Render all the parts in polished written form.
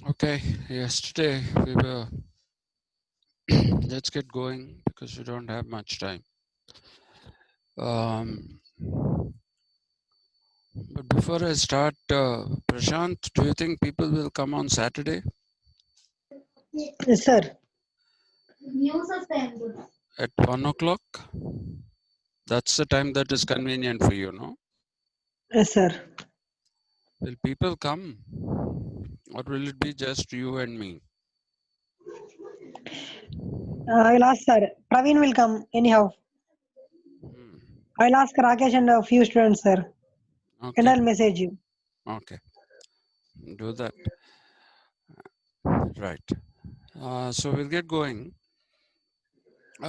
Okay, yesterday we were, let's get going because we don't have much time. But before I start, Prashant, do you think people will come on Saturday Yes, sir. at 1 o'clock? That's the time that is convenient for you, no? Yes, sir. Will people come? Or will it be just you and me? I'll ask sir. Praveen will come anyhow. Hmm. I'll ask Rakesh and a few students, sir. And Okay, I'll message you. okay, do that. Right. So we'll get going. We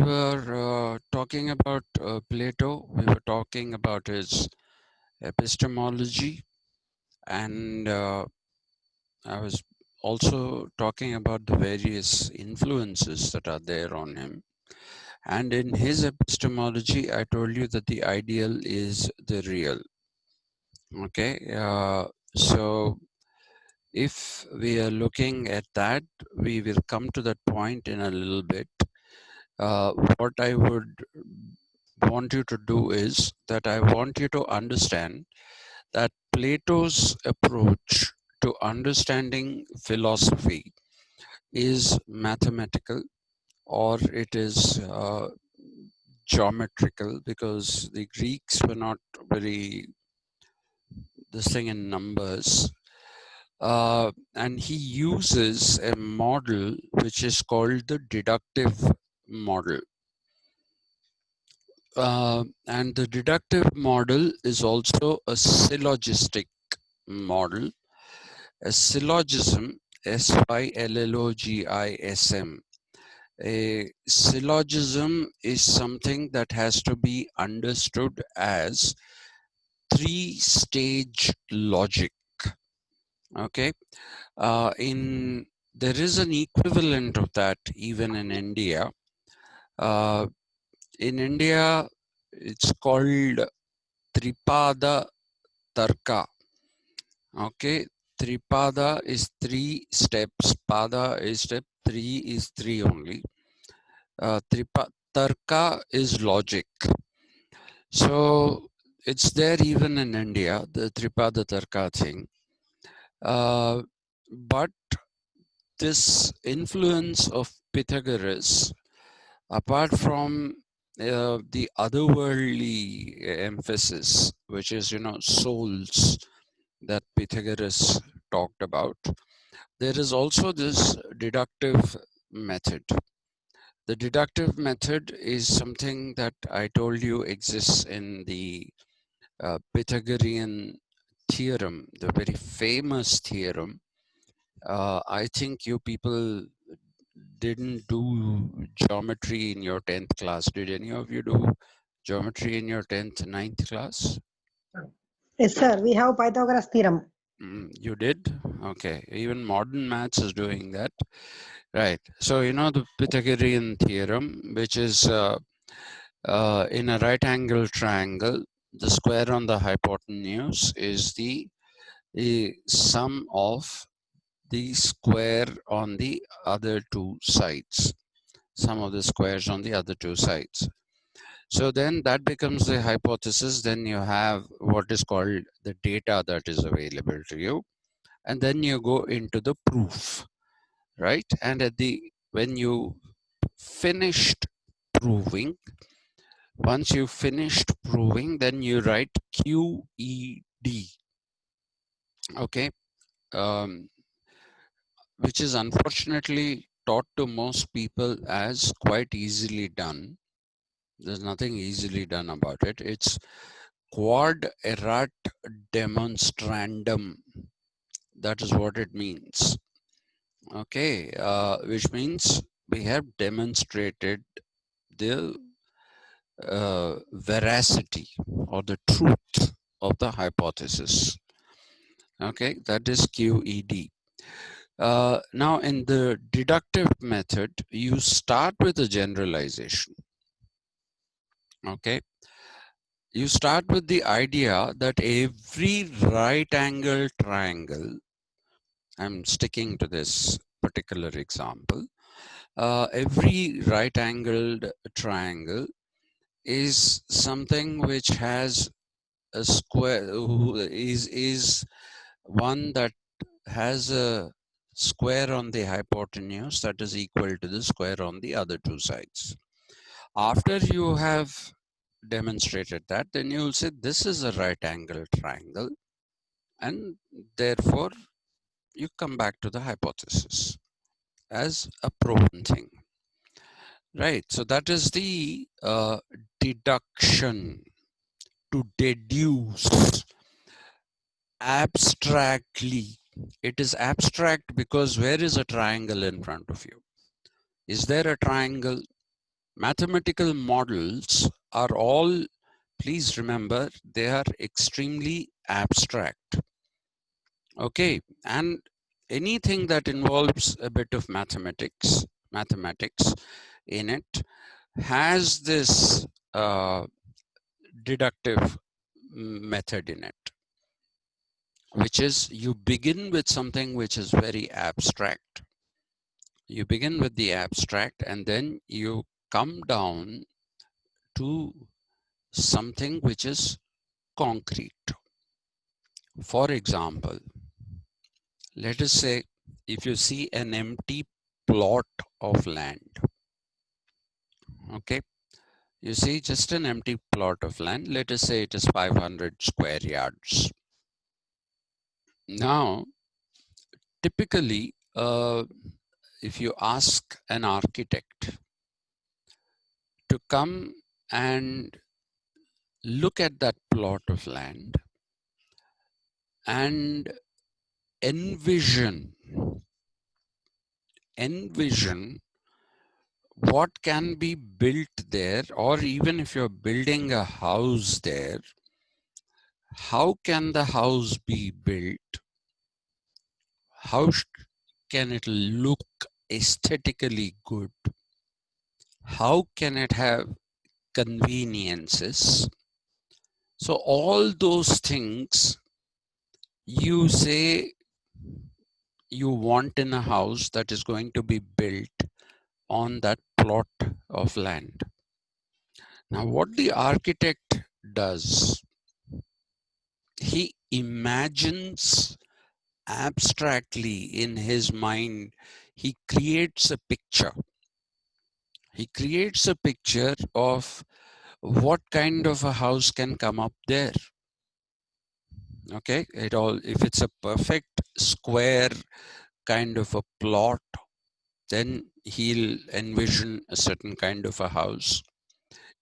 were talking about Plato. We were talking about his epistemology, and I was also talking about the various influences that are there on him. And in his epistemology, I told you that the ideal is the real. Okay, so if we are looking at that, we will come to that point in a little bit. What I would want you to do is that I want you to understand that Plato's approach to understanding philosophy is mathematical, or it is geometrical, because the Greeks were not very this thing in numbers. And he uses a model which is called the deductive model. And the deductive model is also a syllogistic model. A syllogism, Syllogism. A syllogism is something that has to be understood as three-stage logic. Okay, in there is an equivalent of that even in India. Uh, in India, it's called Tripada Tarka. Okay, Tripada is 3 steps. Pada is step. 3 is 3 only. Tarka is logic. So it's there even in India, the Tripada Tarka thing. But this influence of Pythagoras, apart from the otherworldly emphasis, which is, souls that Pythagoras talked about, there is also this deductive method. The deductive method is something that I told you exists in the Pythagorean theorem, the very famous theorem. I think you people didn't do geometry in your 10th class. Did any of you do geometry in your 10th, ninth class? Yes, sir. We have Pythagoras theorem. You did? Okay. Even modern maths is doing that. Right. So, the Pythagorean theorem, which is in a right angle triangle, the square on the hypotenuse is the sum of the square on the other two sides, sum of the squares on the other two sides. So then that becomes the hypothesis. Then you have what is called the data that is available to you. And then you go into the proof, right? And when you finished proving, once you finished proving, then you write QED, okay? Um, which is unfortunately taught to most people as quite easily done. There's nothing easily done about it. It's quod erat demonstrandum. That is what it means. Okay, which means we have demonstrated the veracity or the truth of the hypothesis. Okay, that is QED. Now, in the deductive method, you start with a generalization. Okay, you start with the idea that every right angle triangle I'm sticking to this particular example. Every right angled triangle is something which has a square, is one that has a square on the hypotenuse that is equal to the square on the other two sides. After you have demonstrated that, then you'll say this is a right angle triangle, and therefore you come back to the hypothesis as a proven thing. Right, so that is the deduction, to deduce abstractly. It is abstract because where is a triangle in front of you? Is there a triangle? Mathematical models are all, please remember, they are extremely abstract. Okay, and anything that involves a bit of mathematics in it has this deductive method in it, which is you begin with something which is very abstract. You begin with the abstract and then you come down to something which is concrete. For example, let us say if you see an empty plot of land, okay, you see just an empty plot of land, let us say it is 500 square yards. Now, typically, if you ask an architect to come and look at that plot of land and envision what can be built there, or even if you're building a house there, how can the house be built? How can it look aesthetically good? How can it have conveniences? So all those things you say you want in a house that is going to be built on that plot of land. Now, what the architect does, he imagines abstractly in his mind, he creates a picture. He creates a picture of what kind of a house can come up there. Okay, if it's a perfect square kind of a plot, then he'll envision a certain kind of a house.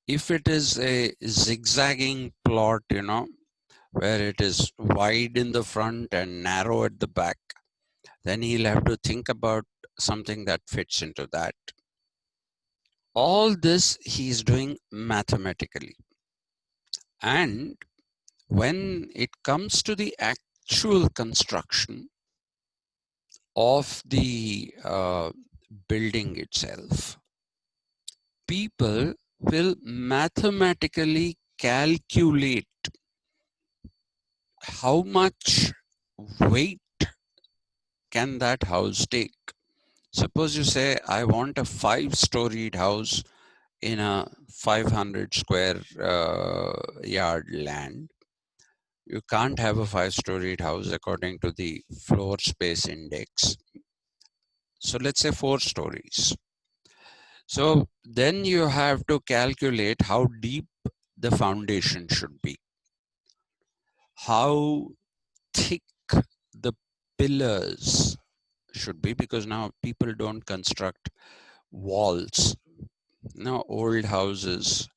If it is a zigzagging plot, where it is wide in the front and narrow at the back, then he'll have to think about something that fits into that. All this he's doing mathematically. And when it comes to the actual construction of the building itself, people will mathematically calculate how much weight can that house take. Suppose you say, I want a 5-storied house in a 500 square yard land. You can't have a 5-storied house according to the floor space index. So let's say 4 stories. So then you have to calculate how deep the foundation should be, how thick the pillars should be, because now people don't construct walls. Now old houses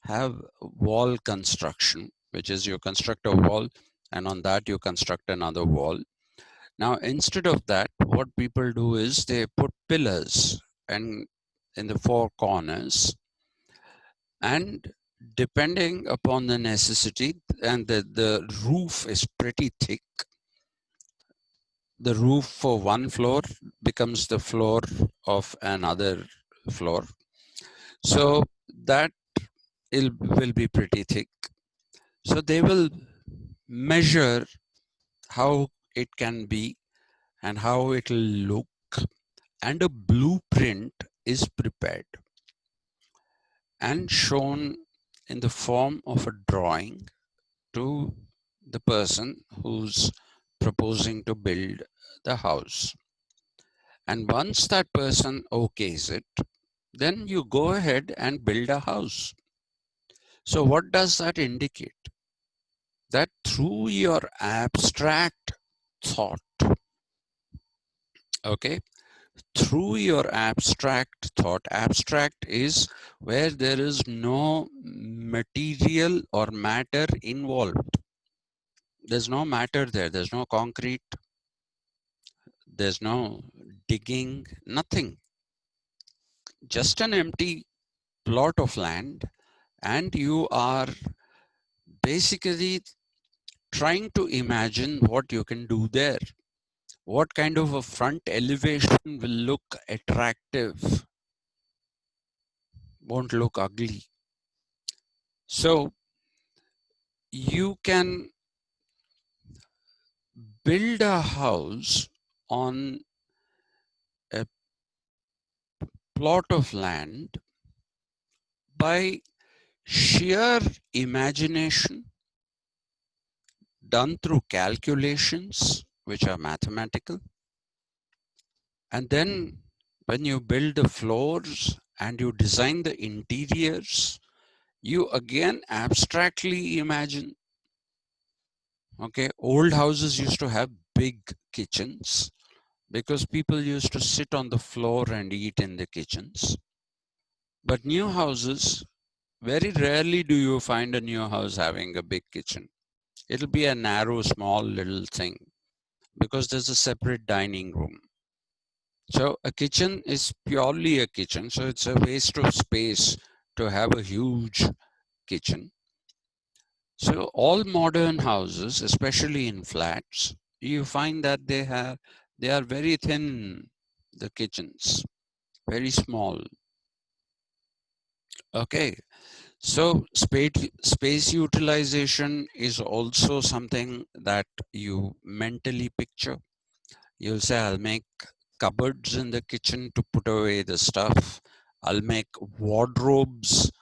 have wall construction, which is you construct a wall and on that you construct another wall. Now instead of that, what people do is they put pillars and in the 4 corners, and depending upon the necessity, and the roof is pretty thick, the roof for one floor becomes the floor of another floor. So that will be pretty thick. So they will measure how it can be and how it will look, and a blueprint is prepared and shown in the form of a drawing to the person who's proposing to build the house. And once that person okays it, then you go ahead and build a house. So what does that indicate? That through your abstract thought, okay, through your abstract thought, abstract is where there is no material or matter involved. There's no matter there, there's no concrete, there's no digging, nothing. Just an empty plot of land, and you are basically trying to imagine what you can do there. What kind of a front elevation will look attractive, won't look ugly. So you can build a house on a plot of land by sheer imagination done through calculations, which are mathematical. And then when you build the floors and you design the interiors, you again abstractly imagine. Okay, old houses used to have big kitchens because people used to sit on the floor and eat in the kitchens. But new houses, very rarely do you find a new house having a big kitchen. It'll be a narrow, small little thing because there's a separate dining room. So a kitchen is purely a kitchen. So it's a waste of space to have a huge kitchen. So all modern houses, especially in flats, you find that they are very thin, the kitchens, very small. Okay. So space utilization is also something that you mentally picture. You'll say, I'll make cupboards in the kitchen to put away the stuff. I'll make wardrobes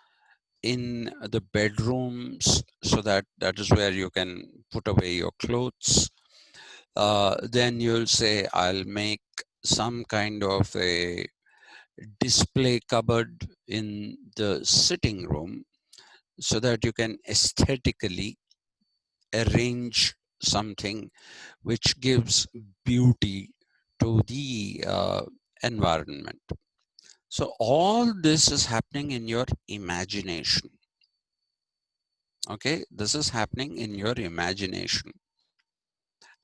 in the bedrooms so that that is where you can put away your clothes. Then you'll say, I'll make some kind of a display cupboard in the sitting room so that you can aesthetically arrange something which gives beauty to the environment. So all this is happening in your imagination. Okay, this is happening in your imagination.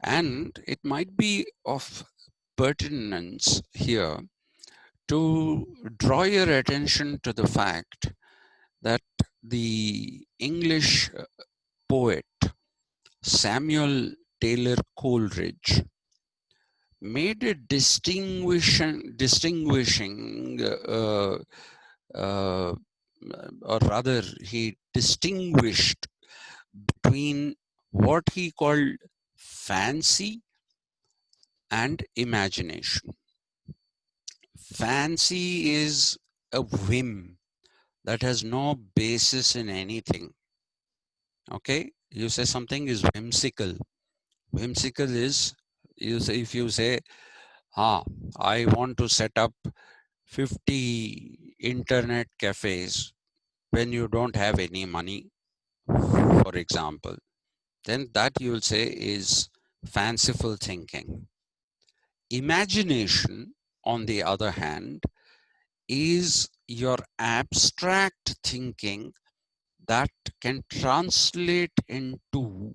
And it might be of pertinence here to draw your attention to the fact that the English poet Samuel Taylor Coleridge made a distinguishing uh, or rather he distinguished between what he called fancy and imagination. Fancy is a whim that has no basis in anything. Okay, you say something is whimsical. Whimsical is, you say, if you say, I want to set up 50 internet cafes when you don't have any money, for example, then that you'll say is fanciful thinking. Imagination, on the other hand, is your abstract thinking that can translate into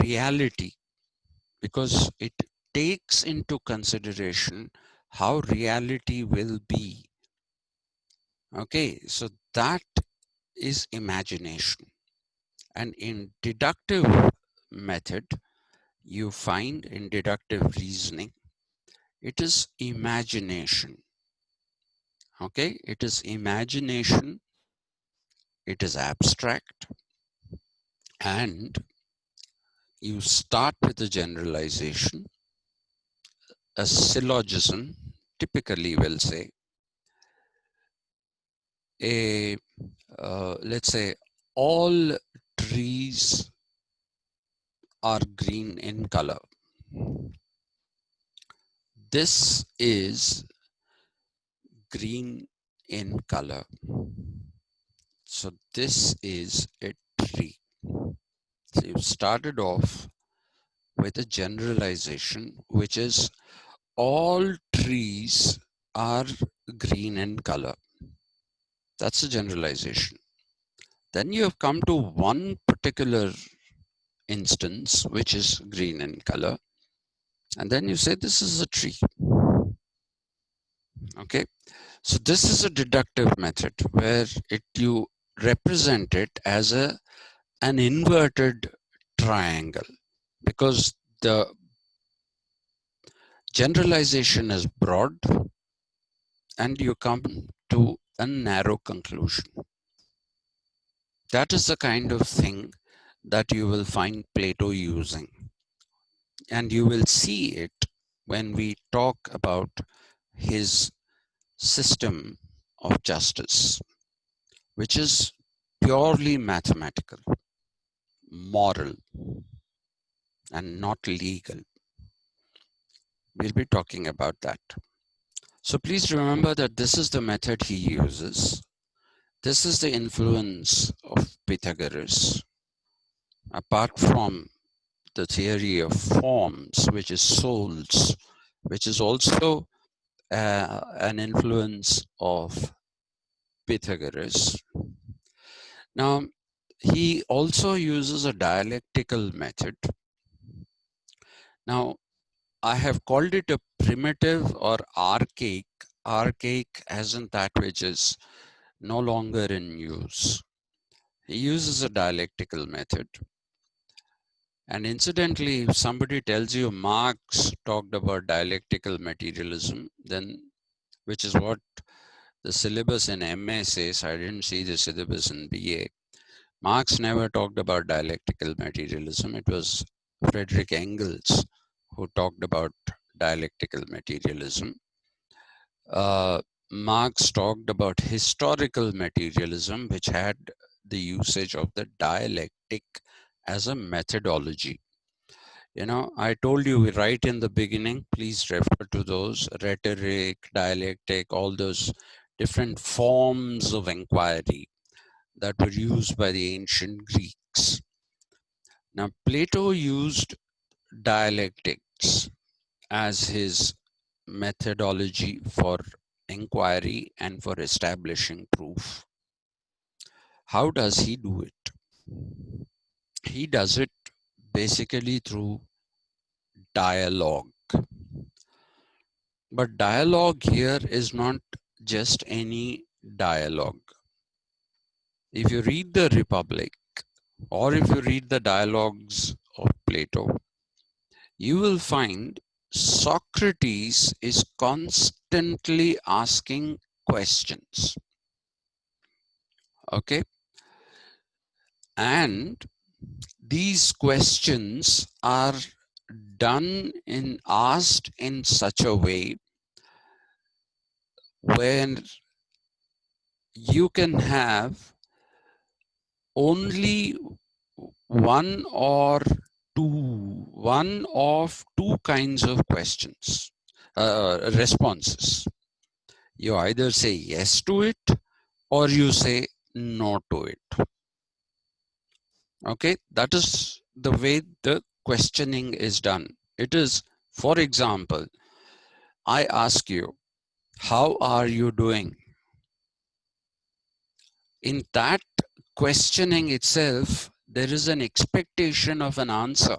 reality because it takes into consideration how reality will be. Okay, so that is imagination. And in deductive method, you find in deductive reasoning, it is imagination. Okay, it is imagination, it is abstract, and you start with a generalization a syllogism typically will say a let's say all trees are green in color. This is green in color. So this is a tree. So you started off with a generalization, which is all trees are green in color. That's a generalization. Then you have come to one particular instance, which is green in color. And then you say, this is a tree. Okay. So this is a deductive method where you represent it as an inverted triangle, because the generalization is broad and you come to a narrow conclusion. That is the kind of thing that you will find Plato using. And you will see it when we talk about his system of justice, which is purely mathematical, moral, and not legal. We'll be talking about that. So please remember that this is the method he uses. This is the influence of Pythagoras. Apart from the theory of forms, which is souls, which is also an influence of Pythagoras. Now, he also uses a dialectical method. Now, I have called it a primitive or archaic. Archaic as in that which is no longer in use. He uses a dialectical method. And incidentally, if somebody tells you Marx talked about dialectical materialism, then which is what the syllabus in MA says, I didn't see the syllabus in BA. Marx never talked about dialectical materialism. It was Friedrich Engels who talked about dialectical materialism. Marx talked about historical materialism, which had the usage of the dialectic as a methodology. You know, I told you right in the beginning, please refer to those: rhetoric, dialectic, all those different forms of inquiry that were used by the ancient Greeks. Now, Plato used dialectics as his methodology for inquiry and for establishing proof. How does he do it? He does it basically through dialogue. But dialogue here is not just any dialogue. If you read the Republic, or if you read the dialogues of Plato, you will find Socrates is constantly asking questions. Okay? And these questions are asked in such a way where you can have only one of two kinds of questions, responses. You either say yes to it or you say no to it. Okay, that is the way the questioning is done. It is, for example, I ask you, how are you doing? In that questioning itself, there is an expectation of an answer.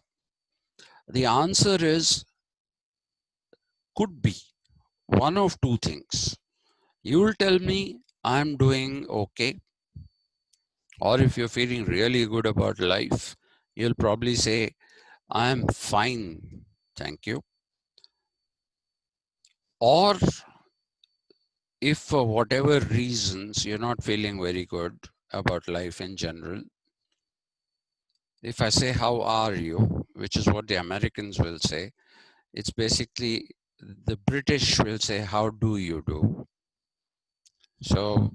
The answer is, could be one of two things. You will tell me I'm doing okay, or if you're feeling really good about life, you'll probably say, I'm fine, thank you. Or if for whatever reasons you're not feeling very good about life in general, if I say, how are you, which is what the Americans will say, it's basically the British will say, how do you do? So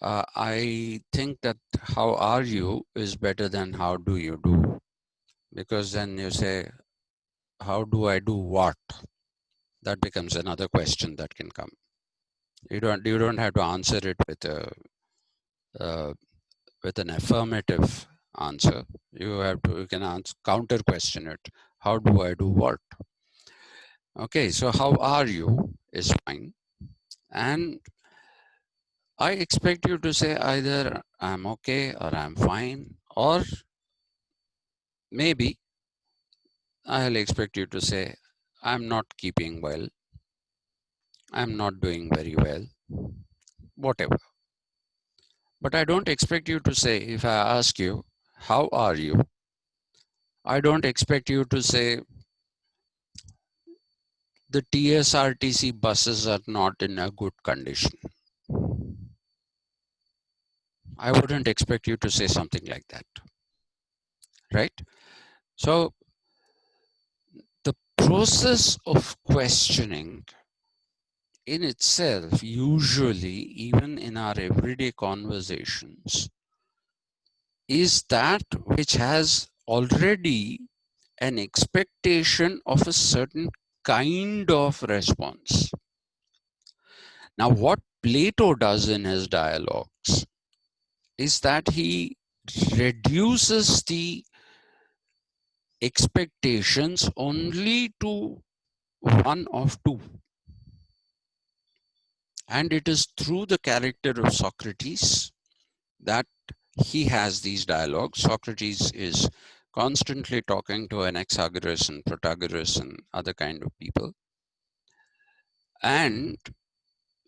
I think that how are you is better than how do you do, because then you say, how do I do what? That becomes another question that can come. You don't have to answer it uh, with an affirmative answer. You can counter question it. How do I do what? Okay, so how are you is fine. And I expect you to say either I'm okay or I'm fine, or maybe I'll expect you to say I'm not keeping well, I'm not doing very well, whatever. But I don't expect you to say, if I ask you, how are you? I don't expect you to say the TSRTC buses are not in a good condition. I wouldn't expect you to say something like that, right? So the process of questioning in itself, usually, even in our everyday conversations, is that which has already an expectation of a certain kind of response. Now, what Plato does in his dialogues is that he reduces the expectations only to one of two. And it is through the character of Socrates that he has these dialogues. Socrates is constantly talking to Anaxagoras and Protagoras and other kind of people. And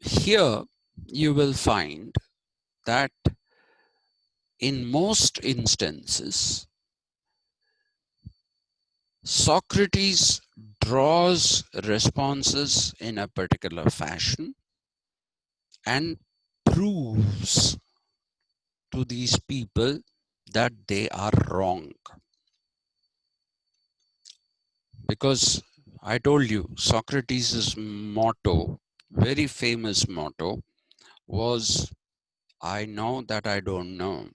here you will find that in most instances, Socrates draws responses in a particular fashion and proves to these people that they are wrong. Because I told you, Socrates' motto, very famous motto, was, I know that I don't know.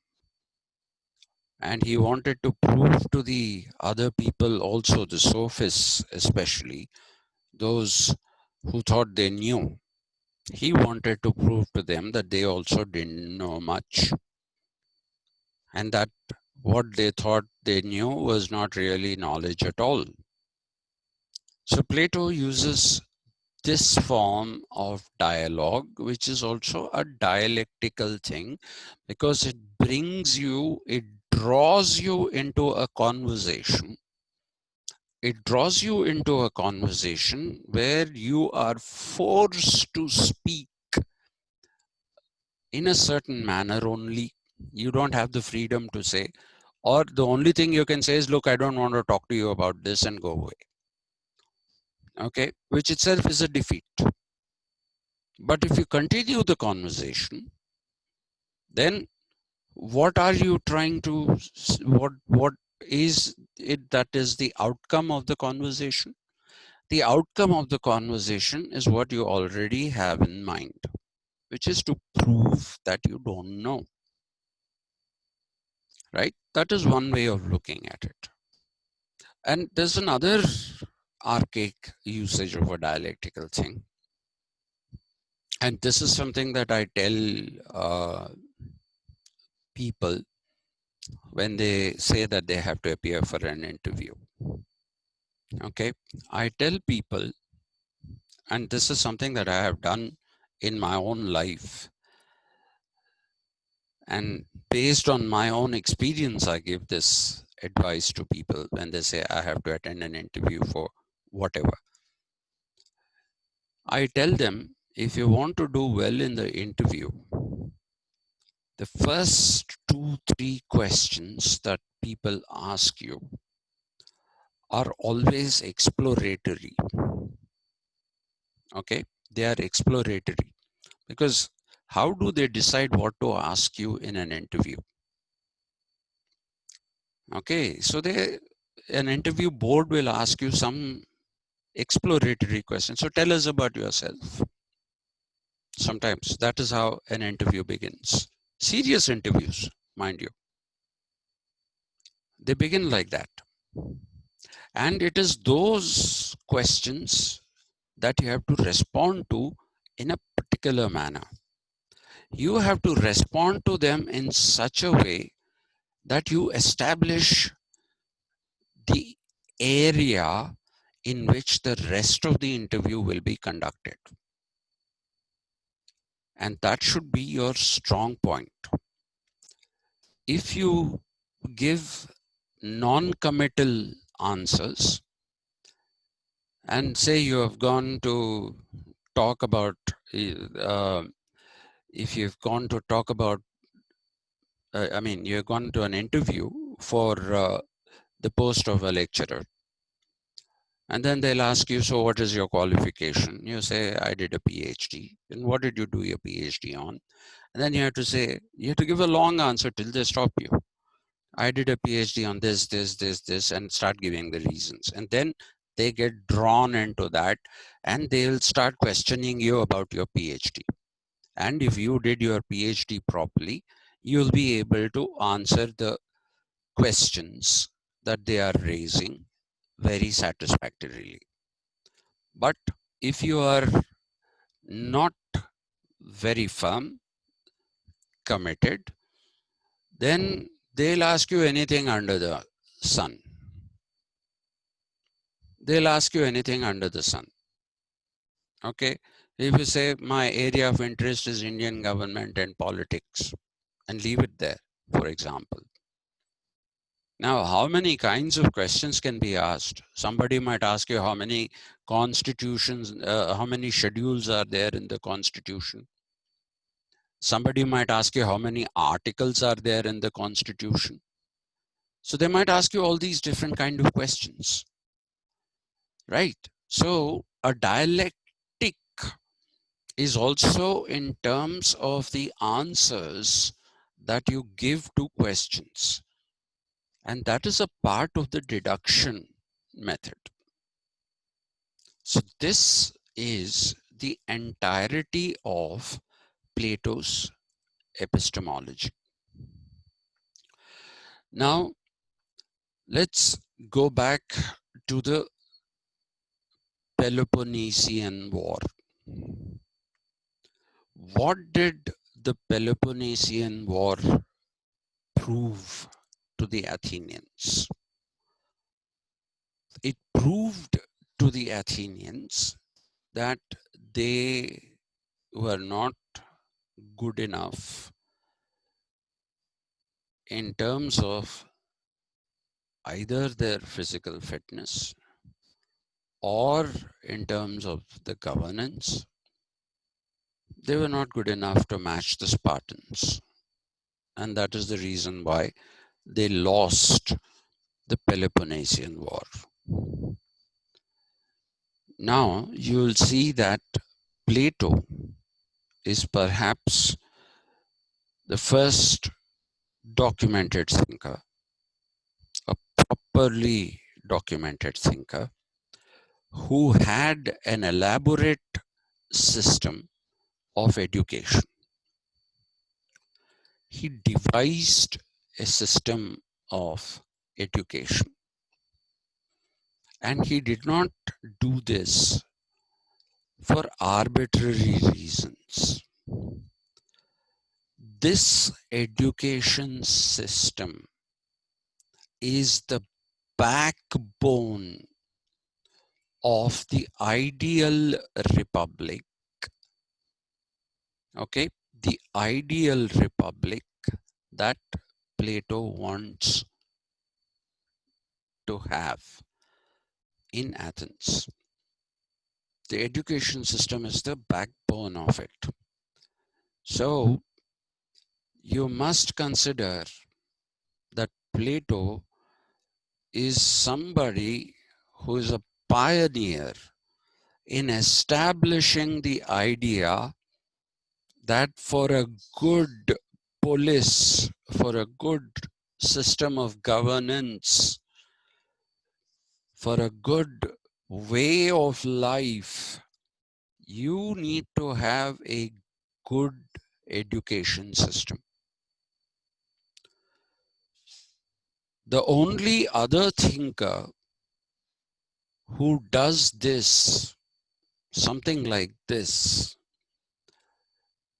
And he wanted to prove to the other people also, the sophists especially, those who thought they knew. He wanted to prove to them that they also didn't know much, and that what they thought they knew was not really knowledge at all. So Plato uses this form of dialogue, which is also a dialectical thing, because it draws you into a conversation. It draws you into a conversation where you are forced to speak in a certain manner only. You don't have the freedom to say, or the only thing you can say is, look, I don't want to talk to you about this, and go away. Okay, which itself is a defeat. But if you continue the conversation, then what are you trying to, what is it that is the outcome of the conversation? The outcome of the conversation is what you already have in mind, which is to prove that you don't know, right? That is one way of looking at it. And there's another archaic usage of a dialectical thing. And this is something that I tell people when they say that they have to appear for an interview. Okay, I tell people, and this is something that I have done in my own life, and based on my own experience, I give this advice to people when they say I have to attend an interview for whatever. I tell them, if you want to do well in the interview, the first 2-3 questions that people ask you are always exploratory. Okay, they are exploratory, because how do they decide what to ask you in an interview? Okay, so an interview board will ask you some exploratory questions. So tell us about yourself. Sometimes that is how an interview begins. Serious interviews, mind you. They begin like that. And it is those questions that you have to respond to in a particular manner. You have to respond to them in such a way that you establish the area in which the rest of the interview will be conducted. And that should be your strong point. If you give non-committal answers and say you have gone to talk about, if you've gone to talk about, you've gone to an interview for the post of a lecturer. And then they'll ask you, so what is your qualification? You say, I did a PhD. And what did you do your PhD on? And then you have to say, you have to give a long answer till they stop you. I did a PhD on this, and start giving the reasons. And then they get drawn into that and they'll start questioning you about your PhD. And if you did your PhD properly, you'll be able to answer the questions that they are raising very satisfactorily. But if you are not very firm, committed, then they'll ask you anything under the sun. They'll ask you anything under the sun. Okay. If you say my area of interest is Indian government and politics, and leave it there, for example. Now, how many kinds of questions can be asked? Somebody might ask you how many constitutions, how many schedules are there in the constitution? Somebody might ask you how many articles are there in the constitution? So they might ask you all these different kind of questions, right? So a dialectic is also in terms of the answers that you give to questions. And that is a part of the deduction method. So this is the entirety of Plato's epistemology. Now, let's go back to the Peloponnesian War. What did the Peloponnesian War prove to the Athenians? It proved to the Athenians that they were not good enough in terms of either their physical fitness or in terms of the governance. They were not good enough to match the Spartans. And that is the reason why they lost the Peloponnesian War. Now you will see that Plato is perhaps the first documented thinker, a properly documented thinker, who had an elaborate system of education. He devised a system of education. And he did not do this for arbitrary reasons. This education system is the backbone of the ideal republic. Okay, the ideal republic that Plato wants to have in Athens. The education system is the backbone of it. So you must consider that Plato is somebody who is a pioneer in establishing the idea that for a good polis, for a good system of governance, for a good way of life, you need to have a good education system. The only other thinker who does this, something like this,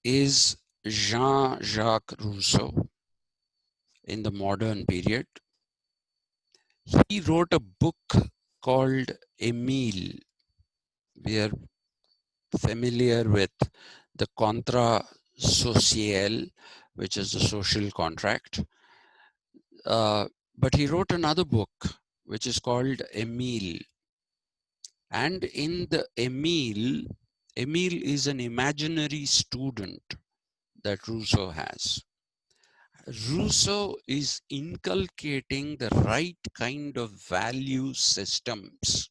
is Jean-Jacques Rousseau in the modern period. He wrote a book called Emile. We are familiar with the Contra Social, which is the social contract. But he wrote another book, which is called Emile. And in the Emile, Emile is an imaginary student that Rousseau has. Rousseau is inculcating the right kind of value systems.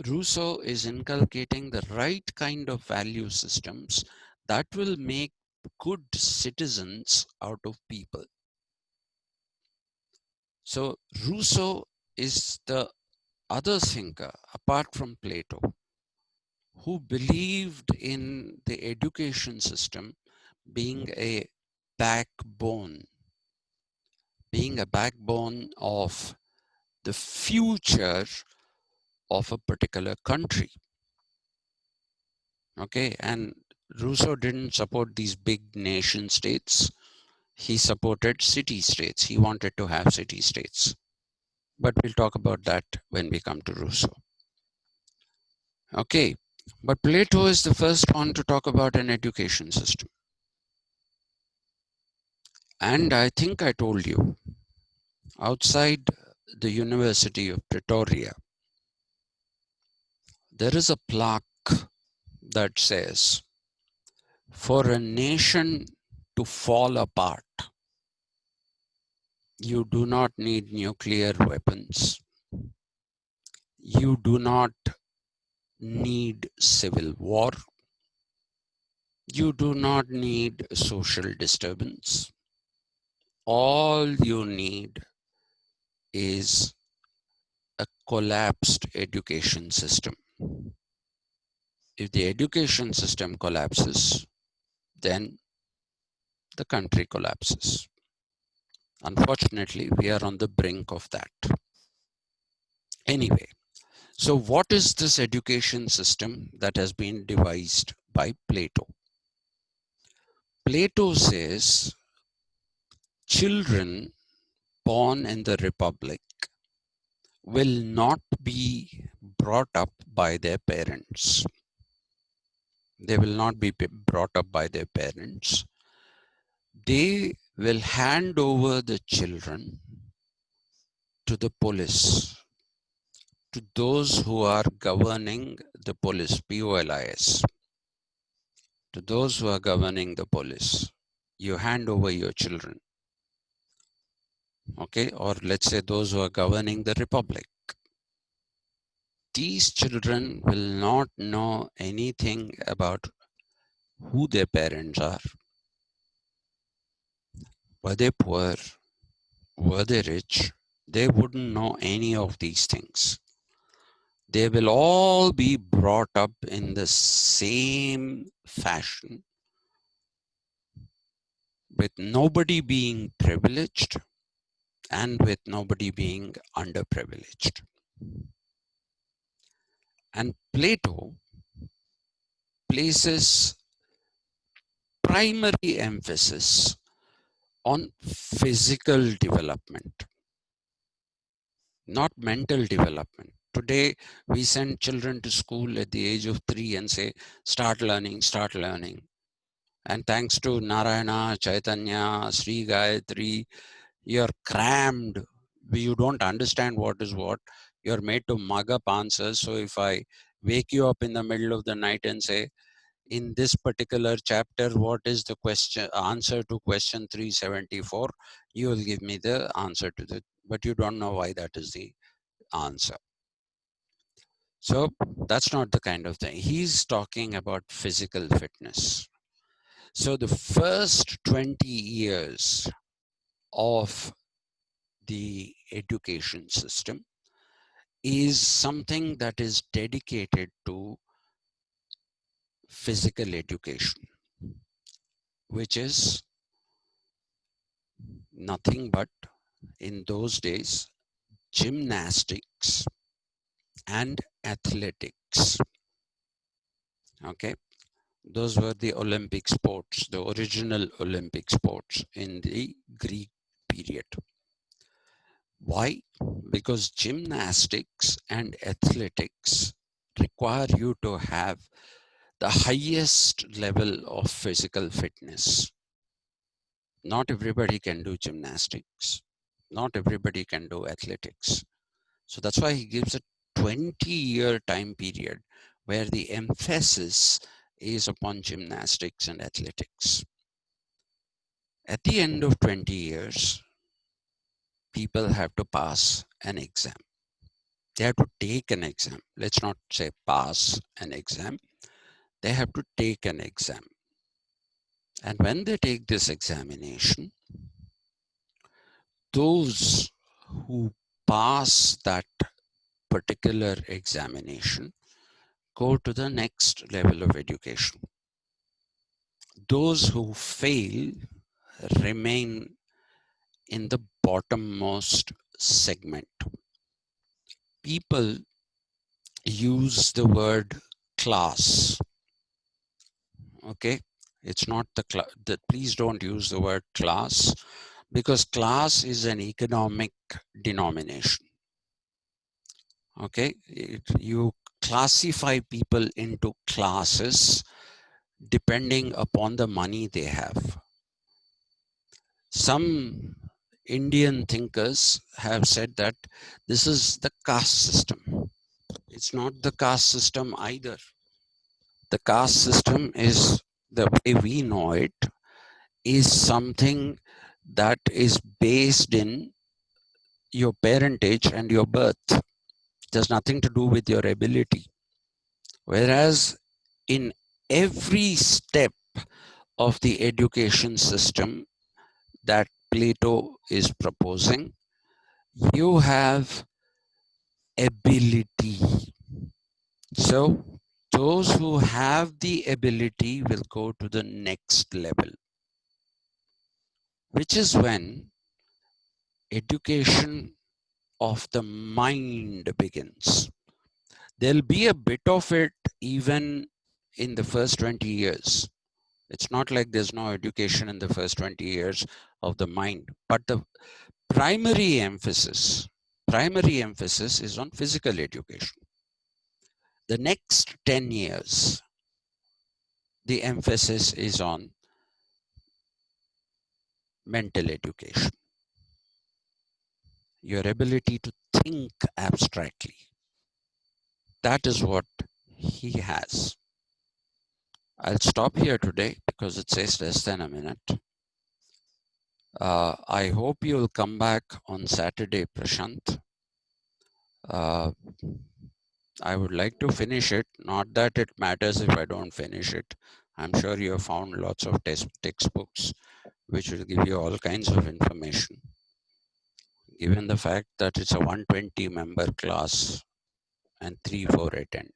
Rousseau is inculcating the right kind of value systems that will make good citizens out of people. So Rousseau is the other thinker, apart from Plato, who believed in the education system being a backbone, of the future of a particular country. Okay, and Rousseau didn't support these big nation states. He supported city states. He wanted to have city states. But we'll talk about that when we come to Rousseau. Okay, but Plato is the first one to talk about an education system. And I think I told you, outside the University of Pretoria, there is a plaque that says, for a nation to fall apart, you do not need nuclear weapons. You do not need civil war. You do not need social disturbance. All you need is a collapsed education system. If the education system collapses, then the country collapses. Unfortunately, we are on the brink of that. Anyway, so what is this education system that has been devised by Plato? Plato says children born in the Republic will not be brought up by their parents. They will not be brought up by their parents. They will hand over the children to the police, to those who are governing the police, POLIS, to those who are governing the police. You hand over your children, okay? Or let's say those who are governing the Republic. These children will not know anything about who their parents are. Were they poor? Were they rich? They wouldn't know any of these things. They will all be brought up in the same fashion, with nobody being privileged and with nobody being underprivileged. And Plato places primary emphasis on physical development, not mental development. Today, we send children to school at the age of 3 and say, start learning, start learning. And thanks to Narayana, Chaitanya, Sri Gayatri, you're crammed. You don't understand what is what. You're made to mug up answers. So if I wake you up in the middle of the night and say, in this particular chapter, what is the answer to question 374? You will give me the answer to that, but you don't know why that is the answer. So that's not the kind of thing. He's talking about physical fitness. So the first 20 years of the education system is something that is dedicated to physical education, which is nothing but, in those days, gymnastics and athletics. Okay, those were the Olympic sports, the original Olympic sports in the Greek period. Why? Because gymnastics and athletics require you to have the highest level of physical fitness. Not everybody can do gymnastics. Not everybody can do athletics. So that's why he gives a 20-year time period where the emphasis is upon gymnastics and athletics. At the end of 20 years, people have to pass an exam. They have to take an exam. Let's not say pass an exam. They have to take an exam. And when they take this examination, those who pass that particular examination go to the next level of education. Those who fail remain in the bottommost segment. People use the word class. Okay, it's not please don't use the word class, because class is an economic denomination. Okay, you classify people into classes depending upon the money they have. Some Indian thinkers have said that this is the caste system. It's not the caste system either. The caste system is, the way we know it, is something that is based in your parentage and your birth. It has nothing to do with your ability. Whereas in every step of the education system that Plato is proposing, you have ability. So those who have the ability will go to the next level, which is when education of the mind begins. There'll be a bit of it even in the first 20 years. It's not like there's no education in the first 20 years of the mind, but the primary emphasis is on physical education. The next 10 years, the emphasis is on mental education, your ability to think abstractly. That is what he has. I'll stop here today because it says less than a minute. I hope you'll come back on Saturday, Prashant. I would like to finish it. Not that it matters if I don't finish it. I'm sure you have found lots of textbooks which will give you all kinds of information. Given the fact that it's a 120 member class and 3-4 attend.